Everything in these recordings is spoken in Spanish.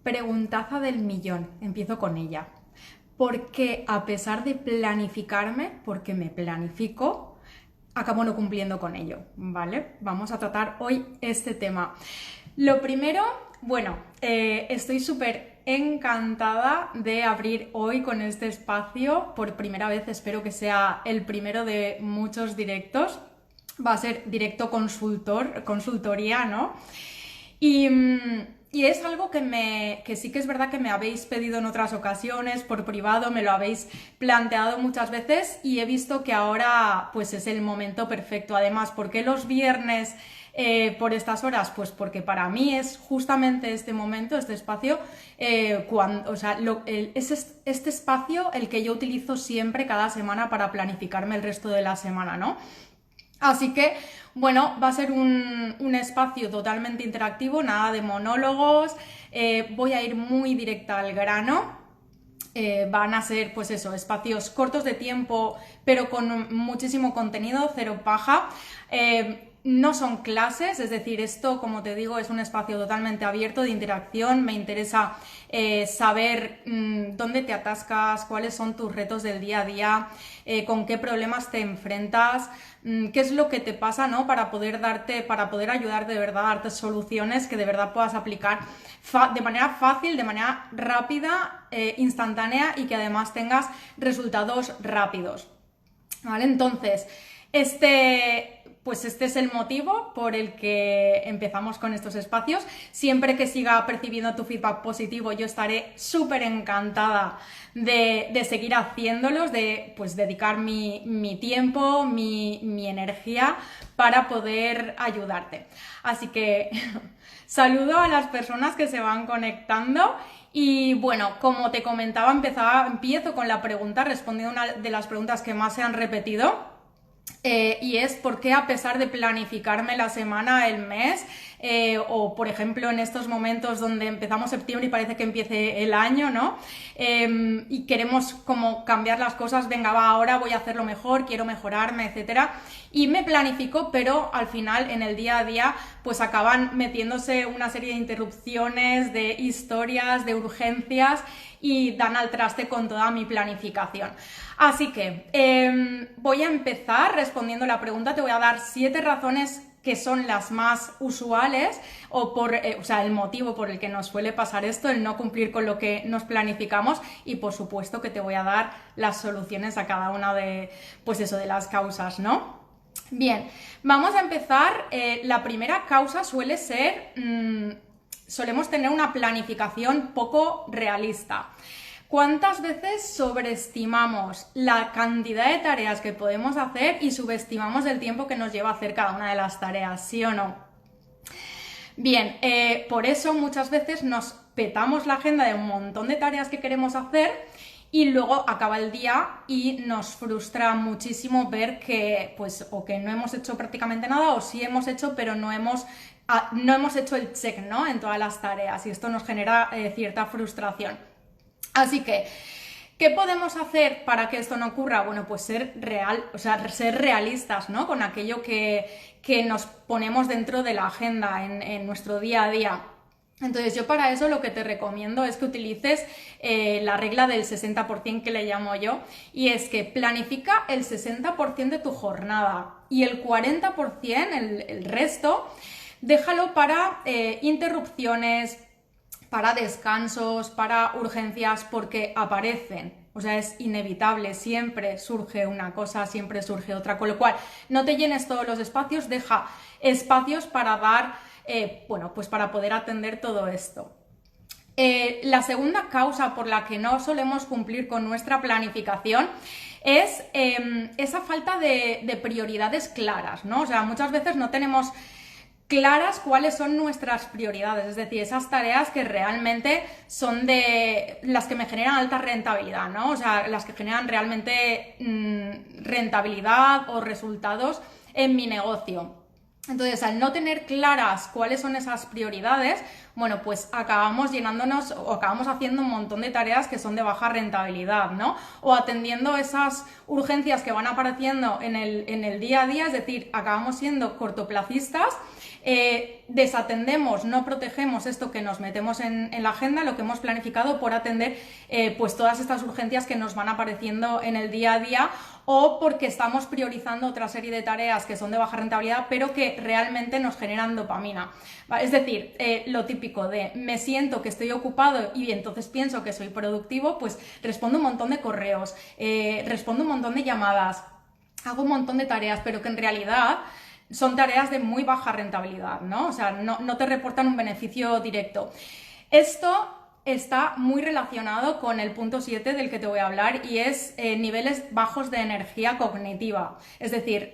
Preguntaza del millón, empiezo con ella. Porque a pesar de planificarme, porque me planifico, acabo no cumpliendo con ello, ¿vale? Vamos a tratar hoy este tema. Lo primero, bueno, estoy súper encantada de abrir hoy con este espacio. Por primera vez, espero que sea el primero de muchos directos. Va a ser directo consultoría, ¿no? Y, y es algo que sí que es verdad que me habéis pedido en otras ocasiones, por privado, me lo habéis planteado muchas veces y he visto que ahora pues es el momento perfecto. Además, ¿por qué los viernes por estas horas? Pues porque para mí es justamente este momento, este espacio, o sea, es este espacio el que yo utilizo siempre cada semana para planificarme el resto de la semana, ¿no? Así que, bueno, va a ser un espacio totalmente interactivo, nada de monólogos, voy a ir muy directa al grano. Van a ser, pues eso, espacios cortos de tiempo, pero con muchísimo contenido, cero paja. No son clases, es decir, esto, como te digo, es un espacio totalmente abierto de interacción. Me interesa saber dónde te atascas, cuáles son tus retos del día a día, con qué problemas te enfrentas, qué es lo que te pasa, ¿no? Para poder ayudarte de verdad, darte soluciones que de verdad puedas aplicar de manera fácil, de manera rápida, instantánea y que además tengas resultados rápidos, ¿vale? Entonces, pues este es el motivo por el que empezamos con estos espacios. Siempre que siga percibiendo tu feedback positivo, yo estaré súper encantada de seguir haciéndolos, de pues dedicar mi tiempo, mi energía para poder ayudarte. Así que saludo a las personas que se van conectando. Y bueno, como te comentaba, empiezo con la pregunta, respondiendo una de las preguntas que más se han repetido. Y es por qué, a pesar de planificarme la semana, el mes, o por ejemplo en estos momentos donde empezamos septiembre y parece que empiece el año, ¿no? Y queremos como cambiar las cosas, venga, va, ahora voy a hacerlo mejor, quiero mejorarme, etcétera. Y me planifico, pero al final en el día a día pues acaban metiéndose una serie de interrupciones, de historias, de urgencias y dan al traste con toda mi planificación. Así que voy a empezar respondiendo la pregunta. Te voy a dar 7 razones que son las más usuales o sea, el motivo por el que nos suele pasar esto, el no cumplir con lo que nos planificamos, y por supuesto que te voy a dar las soluciones a cada una de, pues eso, de las causas, ¿no? Bien, vamos a empezar. La primera causa suele ser, solemos tener una planificación poco realista. ¿Cuántas veces sobreestimamos la cantidad de tareas que podemos hacer y subestimamos el tiempo que nos lleva a hacer cada una de las tareas, sí o no? Bien, por eso muchas veces nos petamos la agenda de un montón de tareas que queremos hacer y luego acaba el día y nos frustra muchísimo ver que, pues, o que no hemos hecho prácticamente nada, o sí hemos hecho, pero no hemos hecho el check, ¿no? En todas las tareas, y esto nos genera cierta frustración. Así que, ¿qué podemos hacer para que esto no ocurra? Bueno, pues ser realistas, ¿no? Con aquello que nos ponemos dentro de la agenda en nuestro día a día. Entonces, yo para eso lo que te recomiendo es que utilices la regla del 60% que le llamo yo, y es que planifica el 60% de tu jornada y el 40%, el resto, déjalo para interrupciones, para descansos, para urgencias, porque aparecen. O sea, es inevitable, siempre surge una cosa, siempre surge otra, con lo cual no te llenes todos los espacios, deja espacios para dar, bueno, pues para poder atender todo esto. La segunda causa por la que no solemos cumplir con nuestra planificación es esa falta de prioridades claras, ¿no? O sea, muchas veces no tenemos claras cuáles son nuestras prioridades, es decir, esas tareas que realmente son de las que me generan alta rentabilidad, ¿no? O sea, las que generan realmente rentabilidad o resultados en mi negocio. Entonces, al no tener claras cuáles son esas prioridades, bueno, pues acabamos llenándonos o acabamos haciendo un montón de tareas que son de baja rentabilidad, ¿no? O atendiendo esas urgencias que van apareciendo en el día a día, es decir, acabamos siendo cortoplacistas desatendemos, no protegemos esto que nos metemos en la agenda, lo que hemos planificado por atender pues todas estas urgencias que nos van apareciendo en el día a día, o porque estamos priorizando otra serie de tareas que son de baja rentabilidad pero que realmente nos generan dopamina. Es decir, lo típico de me siento que estoy ocupado y entonces pienso que soy productivo, pues respondo un montón de correos, respondo un montón de llamadas, hago un montón de tareas, pero que en realidad son tareas de muy baja rentabilidad, ¿no? O sea, no te reportan un beneficio directo. Esto está muy relacionado con el punto 7 del que te voy a hablar, y es niveles bajos de energía cognitiva. Es decir,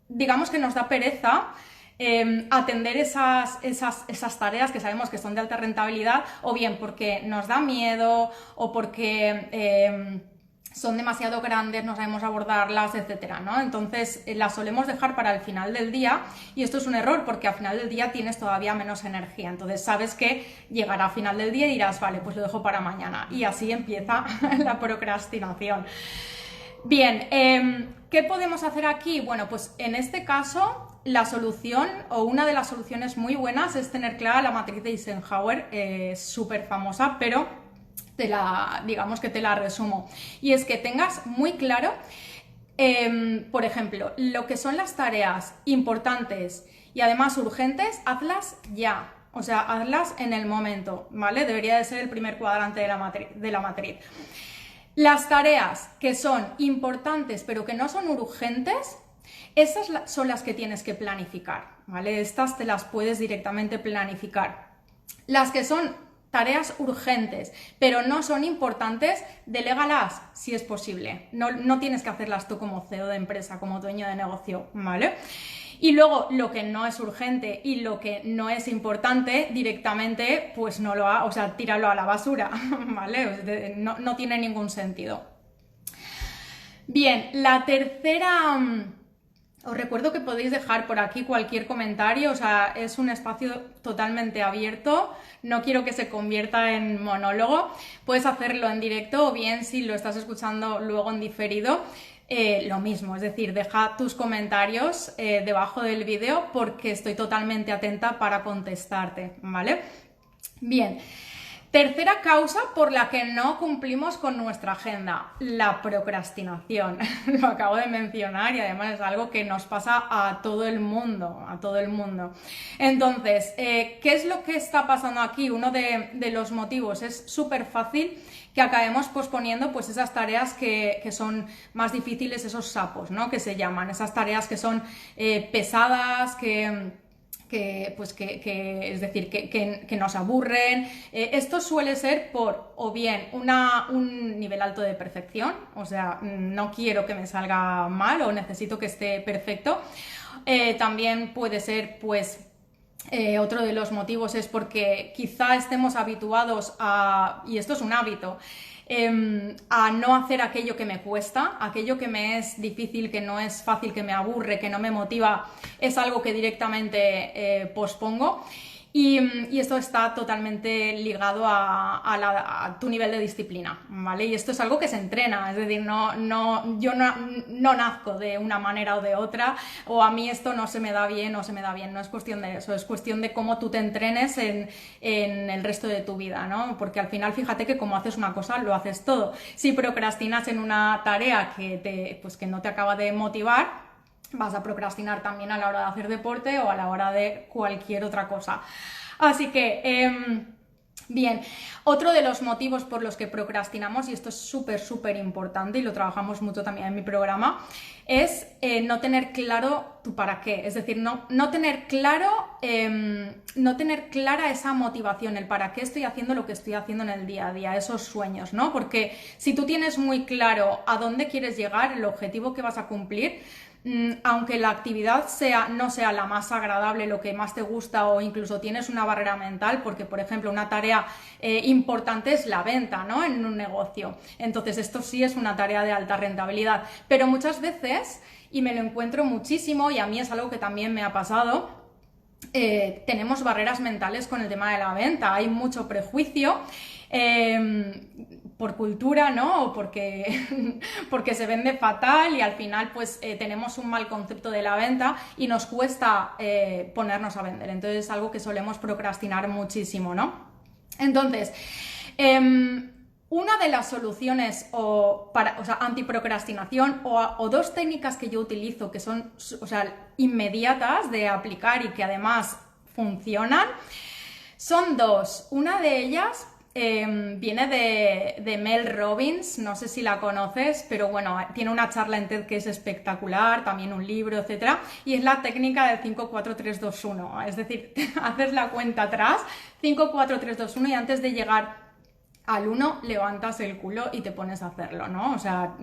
digamos que nos da pereza atender esas tareas que sabemos que son de alta rentabilidad, o bien porque nos da miedo o porque son demasiado grandes, no sabemos abordarlas, etcétera, ¿no? Entonces las solemos dejar para el final del día, y esto es un error porque al final del día tienes todavía menos energía. Entonces sabes que llegará a final del día y dirás, vale, pues lo dejo para mañana, y así empieza la procrastinación. Bien, ¿qué podemos hacer aquí? Bueno, pues en este caso la solución, o una de las soluciones muy buenas, es tener clara la matriz de Eisenhower, súper famosa, pero digamos que te la resumo. Y es que tengas muy claro, por ejemplo, lo que son las tareas importantes y además urgentes, hazlas ya. O sea, hazlas en el momento, ¿vale? Debería de ser el primer cuadrante de la matriz. Las tareas que son importantes pero que no son urgentes, esas son las que tienes que planificar, ¿vale? Estas te las puedes directamente planificar. Las que son tareas urgentes pero no son importantes, delégalas si es posible. No tienes que hacerlas tú como CEO de empresa, como dueño de negocio, ¿vale? Y luego lo que no es urgente y lo que no es importante, directamente pues no lo o sea, tíralo a la basura, ¿vale? No tiene ningún sentido. Bien, la tercera... Os recuerdo que podéis dejar por aquí cualquier comentario, o sea, es un espacio totalmente abierto, no quiero que se convierta en monólogo. Puedes hacerlo en directo, o bien si lo estás escuchando luego en diferido, lo mismo, es decir, deja tus comentarios debajo del vídeo, porque estoy totalmente atenta para contestarte, ¿vale? Bien. Tercera causa por la que no cumplimos con nuestra agenda, la procrastinación. Lo acabo de mencionar y además es algo que nos pasa a todo el mundo, Entonces, ¿qué es lo que está pasando aquí? Uno de los motivos es súper fácil que acabemos posponiendo pues esas tareas que son más difíciles, esos sapos, ¿no? Que se llaman, esas tareas que son pesadas, es decir, que nos aburren. Esto suele ser por, o bien, un nivel alto de perfección, o sea, no quiero que me salga mal o necesito que esté perfecto. También puede ser, pues, otro de los motivos es porque quizá estemos habituados a, y esto es un hábito, a no hacer aquello que me cuesta, aquello que me es difícil, que no es fácil, que me aburre, que no me motiva, es algo que directamente pospongo. Y esto está totalmente ligado a tu nivel de disciplina, ¿vale? Y esto es algo que se entrena, es decir, yo no nazco de una manera o de otra, o a mí esto no se me da bien o se me da bien, no es cuestión de eso, es cuestión de cómo tú te entrenes en el resto de tu vida, ¿no? Porque al final, fíjate que como haces una cosa, lo haces todo. Si procrastinas en una tarea que no te acaba de motivar, vas a procrastinar también a la hora de hacer deporte o a la hora de cualquier otra cosa. Así que, bien, otro de los motivos por los que procrastinamos, y esto es súper importante y lo trabajamos mucho también en mi programa, es no tener claro tu para qué. Es decir, no tener clara esa motivación, el para qué estoy haciendo lo que estoy haciendo en el día a día, esos sueños, ¿no? Porque si tú tienes muy claro a dónde quieres llegar, el objetivo que vas a cumplir, aunque la actividad no sea la más agradable, lo que más te gusta, o incluso tienes una barrera mental, porque por ejemplo una tarea importante es la venta, ¿no? En un negocio. Entonces esto sí es una tarea de alta rentabilidad, pero muchas veces, y me lo encuentro muchísimo, y a mí es algo que también me ha pasado, tenemos barreras mentales con el tema de la venta, hay mucho prejuicio. por cultura, ¿no? O porque, porque se vende fatal y al final pues tenemos un mal concepto de la venta y nos cuesta ponernos a vender. Entonces es algo que solemos procrastinar muchísimo, ¿no? Entonces, una de las soluciones antiprocrastinación o dos técnicas que yo utilizo que son inmediatas de aplicar y que además funcionan son dos. Una de ellas viene de Mel Robbins, no sé si la conoces, pero bueno, tiene una charla en TED que es espectacular, también un libro, etcétera, y es la técnica del 5, 4, 3, 2, 1, es decir, haces la cuenta atrás, 5, 4, 3, 2, 1 y antes de llegar al 1 levantas el culo y te pones a hacerlo, ¿no? O sea,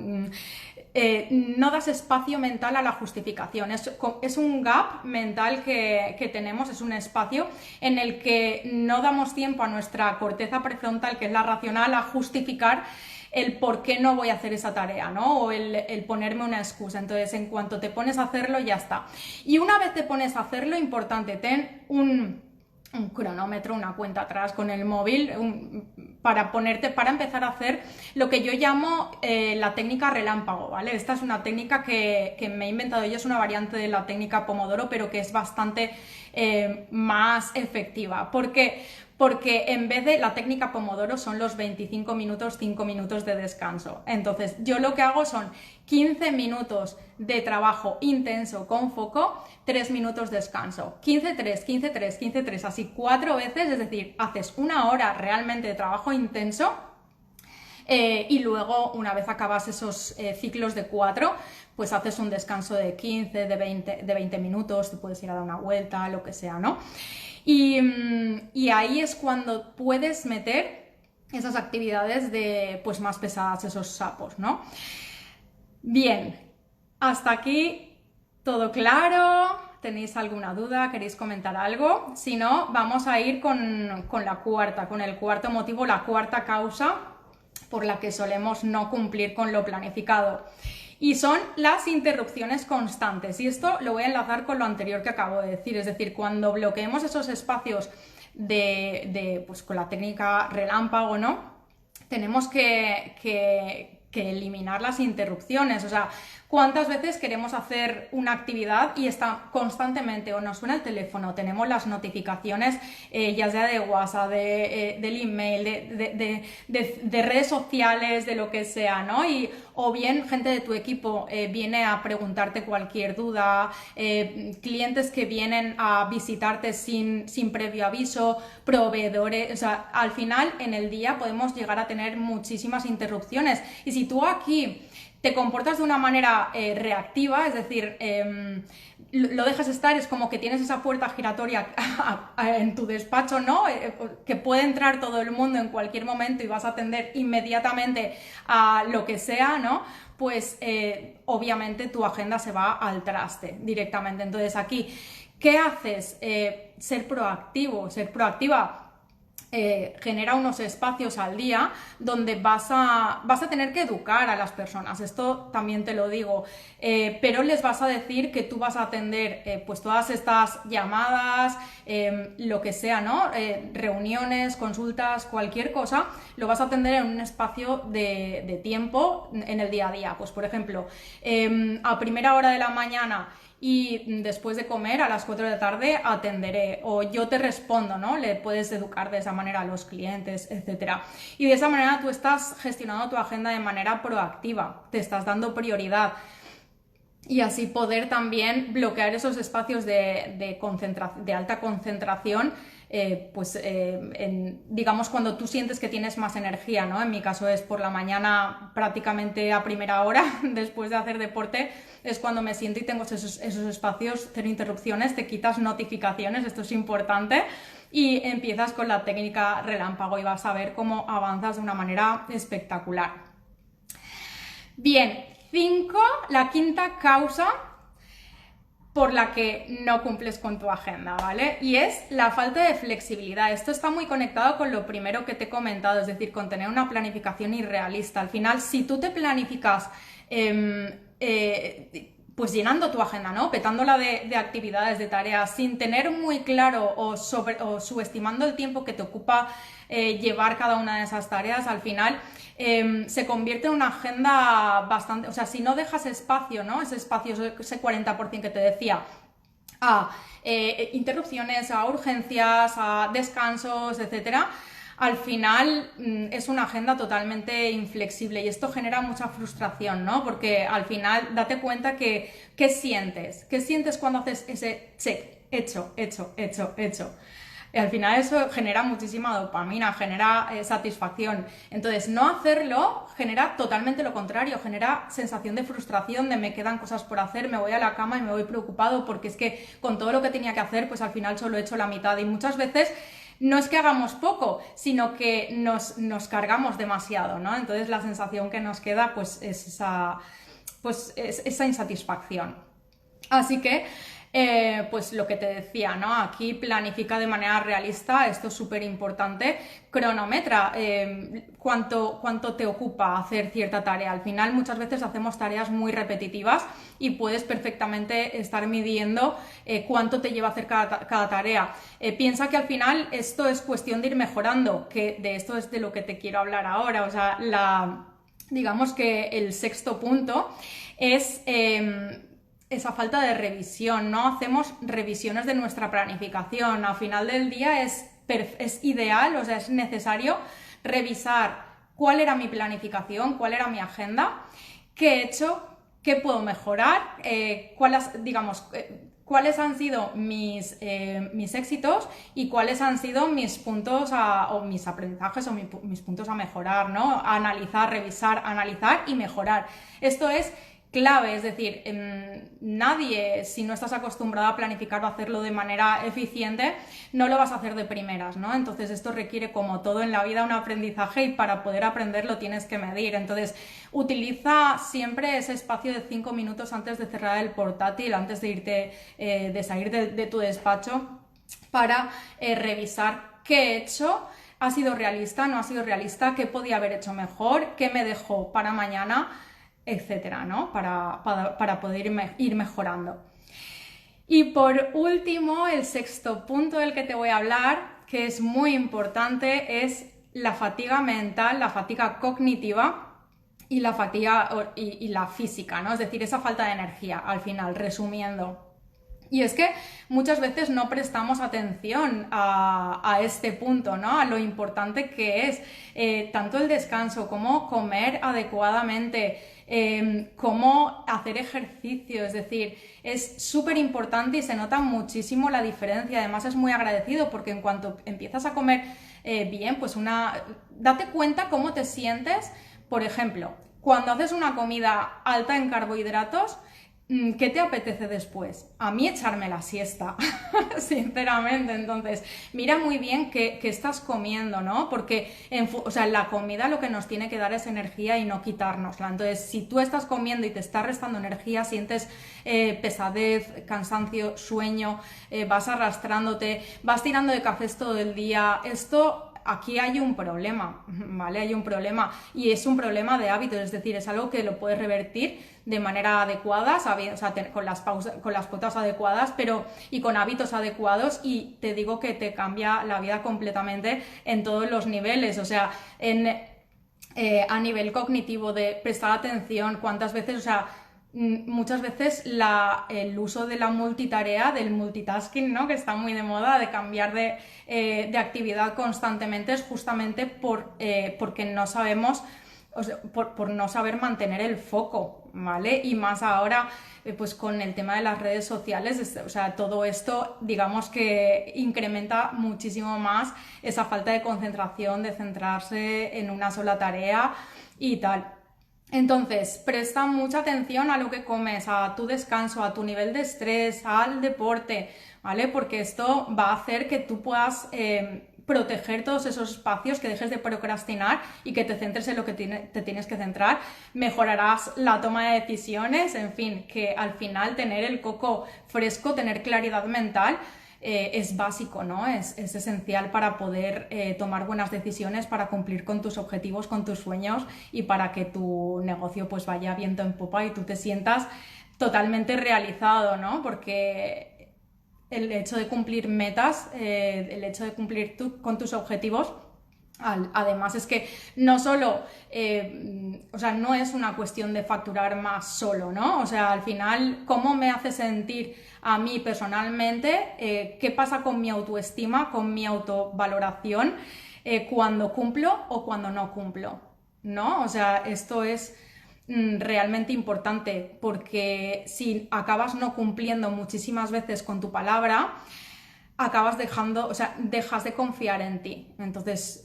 no das espacio mental a la justificación, es un gap mental que tenemos, es un espacio en el que no damos tiempo a nuestra corteza prefrontal, que es la racional, a justificar el por qué no voy a hacer esa tarea, ¿no? O el ponerme una excusa. Entonces, en cuanto te pones a hacerlo, ya está. Y una vez te pones a hacerlo, importante, ten un cronómetro, una cuenta atrás con el móvil para empezar a hacer lo que yo llamo la técnica relámpago, ¿vale? Esta es una técnica que me he inventado yo, es una variante de la técnica Pomodoro, pero que es bastante más efectiva. ¿Por qué? Porque en vez de la técnica Pomodoro son los 25 minutos, 5 minutos de descanso. Entonces, yo lo que hago son 15 minutos de trabajo intenso con foco, 3 minutos de descanso. 15, 3, 15, 3, 15, 3, así 4 veces, es decir, haces una hora realmente de trabajo intenso y luego, una vez acabas esos ciclos de 4, pues haces un descanso de 15, de 20 minutos, te puedes ir a dar una vuelta, lo que sea, ¿no? Y ahí es cuando puedes meter esas actividades pues más pesadas, esos sapos, ¿no? Bien, hasta aquí todo claro. ¿Tenéis alguna duda? ¿Queréis comentar algo? Si no, vamos a ir con el cuarto motivo, la cuarta causa por la que solemos no cumplir con lo planificado. Y son las interrupciones constantes. Y esto lo voy a enlazar con lo anterior que acabo de decir. Es decir, cuando bloqueemos esos espacios pues con la técnica relámpago, ¿no? Tenemos que eliminar las interrupciones. O sea, ¿cuántas veces queremos hacer una actividad y está constantemente o nos suena el teléfono, tenemos las notificaciones, ya sea de WhatsApp, del email, de redes sociales, de lo que sea, ¿no? O bien gente de tu equipo viene a preguntarte cualquier duda, clientes que vienen a visitarte sin previo aviso, proveedores, o sea, al final en el día podemos llegar a tener muchísimas interrupciones. Y si tú aquí te comportas de una manera reactiva, es decir, lo dejas estar, es como que tienes esa puerta giratoria en tu despacho, ¿no? Que puede entrar todo el mundo en cualquier momento y vas a atender inmediatamente a lo que sea, ¿no? Pues obviamente tu agenda se va al traste directamente. Entonces aquí, ¿qué haces? Ser proactivo, ser proactiva. Genera unos espacios al día donde vas a tener que educar a las personas, esto también te lo digo, pero les vas a decir que tú vas a atender pues todas estas llamadas, lo que sea, ¿no? Reuniones, consultas, cualquier cosa, lo vas a atender en un espacio de tiempo en el día a día. Pues por ejemplo, a primera hora de la mañana y después de comer a las 4 de la tarde atenderé, o yo te respondo, ¿no? Le puedes educar de esa manera a los clientes, etcétera. Y de esa manera tú estás gestionando tu agenda de manera proactiva, te estás dando prioridad. Y así poder también bloquear esos espacios de alta concentración, digamos cuando tú sientes que tienes más energía, ¿no? En mi caso es por la mañana, prácticamente a primera hora, después de hacer deporte, es cuando me siento y tengo esos espacios, cero interrupciones, te quitas notificaciones, esto es importante, y empiezas con la técnica relámpago y vas a ver cómo avanzas de una manera espectacular. Bien. 5, la quinta causa por la que no cumples con tu agenda, ¿vale? Y es la falta de flexibilidad. Esto está muy conectado con lo primero que te he comentado, es decir, con tener una planificación irrealista. Al final, si tú te planificas pues llenando tu agenda, ¿no? Petándola de actividades, de tareas, sin tener muy claro o subestimando el tiempo que te ocupa llevar cada una de esas tareas, al final se convierte en una agenda bastante, o sea, si no dejas espacio, ¿no? Ese espacio, ese 40% que te decía, a interrupciones, a urgencias, a descansos, etcétera, al final es una agenda totalmente inflexible y esto genera mucha frustración, ¿no? Porque al final date cuenta que ¿qué sientes? ¿Qué sientes cuando haces ese check? Hecho, hecho, hecho, hecho. Y al final eso genera muchísima dopamina, genera satisfacción. Entonces, no hacerlo genera totalmente lo contrario, genera sensación de frustración, de me quedan cosas por hacer, me voy a la cama y me voy preocupado porque es que con todo lo que tenía que hacer, pues al final solo he hecho la mitad. Y muchas veces no es que hagamos poco, sino que nos cargamos demasiado, ¿no? Entonces la sensación que nos queda pues es esa insatisfacción. Así que pues lo que te decía, ¿no? Aquí planifica de manera realista, esto es súper importante, cronometra cuánto te ocupa hacer cierta tarea. Al final muchas veces hacemos tareas muy repetitivas y puedes perfectamente estar midiendo cuánto te lleva a hacer cada tarea. Piensa que al final esto es cuestión de ir mejorando, que de esto es de lo que te quiero hablar ahora, o sea, digamos que el sexto punto es esa falta de revisión, no hacemos revisiones de nuestra planificación. Al final del día es ideal, o sea, es necesario revisar cuál era mi planificación, cuál era mi agenda, qué he hecho, qué puedo mejorar, cuáles han sido mis éxitos y cuáles han sido mis puntos o mis aprendizajes o mis puntos a mejorar, ¿no? Analizar, revisar, analizar y mejorar. Esto es clave, es decir, nadie, si no estás acostumbrado a planificar o a hacerlo de manera eficiente, no lo vas a hacer de primeras, ¿no? Entonces esto requiere, como todo en la vida, un aprendizaje y para poder aprenderlo tienes que medir. Entonces utiliza siempre ese espacio de 5 minutos antes de cerrar el portátil, antes de irte, de salir de tu despacho, para revisar qué he hecho. ¿Ha sido realista? ¿No ha sido realista? ¿Qué podía haber hecho mejor? ¿Qué me dejó para mañana? Etcétera, ¿no? Para poder ir mejorando. Y por último, el sexto punto del que te voy a hablar, que es muy importante, es la fatiga mental, la fatiga cognitiva y la fatiga y la física, ¿no? Es decir, esa falta de energía, al final, resumiendo. Y es que muchas veces no prestamos atención a este punto, ¿no? A lo importante que es tanto el descanso como comer adecuadamente, cómo hacer ejercicio, es decir, es súper importante y se nota muchísimo la diferencia. Además es muy agradecido porque en cuanto empiezas a comer bien, pues date cuenta cómo te sientes, por ejemplo, cuando haces una comida alta en carbohidratos. ¿Qué te apetece después? A mí echarme la siesta, sinceramente. Entonces, mira muy bien qué estás comiendo, ¿no? Porque en la comida lo que nos tiene que dar es energía y no quitárnosla. Entonces, si tú estás comiendo y te está restando energía, sientes pesadez, cansancio, sueño, vas arrastrándote, vas tirando de cafés todo el día. Aquí hay un problema, ¿vale? Hay un problema y es un problema de hábitos, es decir, es algo que lo puedes revertir de manera adecuada, con las pautas adecuadas, y con hábitos adecuados, y te digo que te cambia la vida completamente en todos los niveles, o sea, a nivel cognitivo, de prestar atención, cuántas veces, o sea, muchas veces el uso de la multitarea, del multitasking, ¿no? Que está muy de moda, de cambiar de actividad constantemente, es justamente porque no sabemos, o sea, por no saber mantener el foco, ¿vale? Y más ahora, pues con el tema de las redes sociales, o sea, todo esto, digamos que incrementa muchísimo más esa falta de concentración, de centrarse en una sola tarea y tal. Entonces, presta mucha atención a lo que comes, a tu descanso, a tu nivel de estrés, al deporte, ¿vale? Porque esto va a hacer que tú puedas proteger todos esos espacios, que dejes de procrastinar y que te centres en lo que te tienes que centrar. Mejorarás la toma de decisiones, en fin, que al final tener el coco fresco, tener claridad mental, es básico, ¿no? Es esencial para poder tomar buenas decisiones, para cumplir con tus objetivos, con tus sueños y para que tu negocio pues vaya viento en popa y tú te sientas totalmente realizado, ¿no? Porque el hecho de cumplir metas, el hecho de cumplir con tus objetivos, además es que no solo, o sea, no es una cuestión de facturar más solo, ¿no? O sea, al final, ¿cómo me hace sentir a mí personalmente? ¿Qué pasa con mi autoestima, con mi autovaloración cuando cumplo o cuando no cumplo? ¿No? O sea, esto es realmente importante, porque si acabas no cumpliendo muchísimas veces con tu palabra, acabas dejando, o sea, dejas de confiar en ti. Entonces,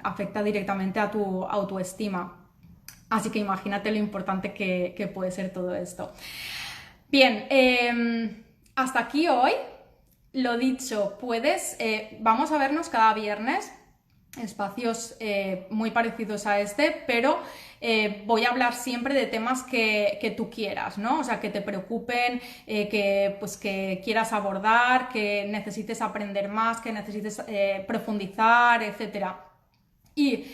afecta directamente a tu autoestima. Así que imagínate lo importante que puede ser todo esto. Bien, hasta aquí hoy. Lo dicho, vamos a vernos cada viernes, espacios muy parecidos a este, pero voy a hablar siempre de temas que tú quieras, ¿no? O sea, que te preocupen, que quieras abordar, que necesites aprender más, que necesites profundizar, etcétera. Y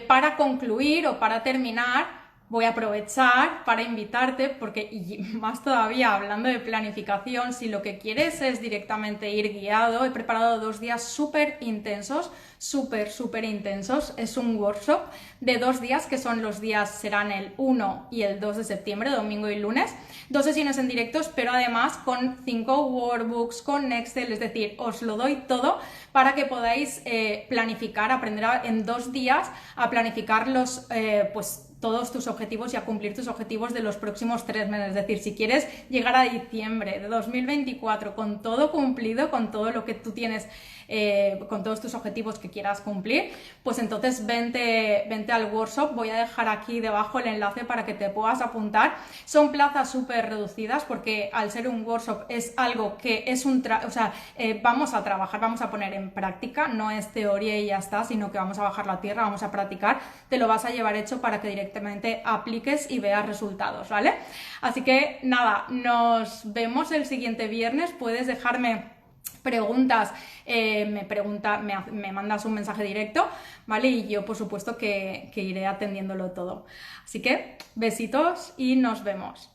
para concluir o para terminar, voy a aprovechar para invitarte, porque, y más todavía hablando de planificación, si lo que quieres es directamente ir guiado, he preparado 2 días súper intensos, súper intensos. Es un workshop de 2 días, que son los días, serán el 1 y el 2 de septiembre, domingo y lunes. 2 sesiones en directos, pero además con 5 workbooks, con Excel, es decir, os lo doy todo para que podáis planificar, aprender en 2 días a planificar todos tus objetivos y a cumplir tus objetivos de los próximos 3 meses. Es decir, si quieres llegar a diciembre de 2024 con todo cumplido, con todo lo que tú tienes, con todos tus objetivos que quieras cumplir, pues entonces vente al workshop. Voy a dejar aquí debajo el enlace para que te puedas apuntar. Son plazas súper reducidas, porque al ser un workshop es algo que es vamos a trabajar, vamos a poner en práctica, no es teoría y ya está, sino que vamos a bajar la tierra, vamos a practicar, te lo vas a llevar hecho para que directamente apliques y veas resultados, ¿vale? Así que nada, nos vemos el siguiente viernes. Puedes dejarme preguntas, me mandas un mensaje directo, ¿vale? Y yo, por supuesto, que iré atendiéndolo todo. Así que besitos y nos vemos.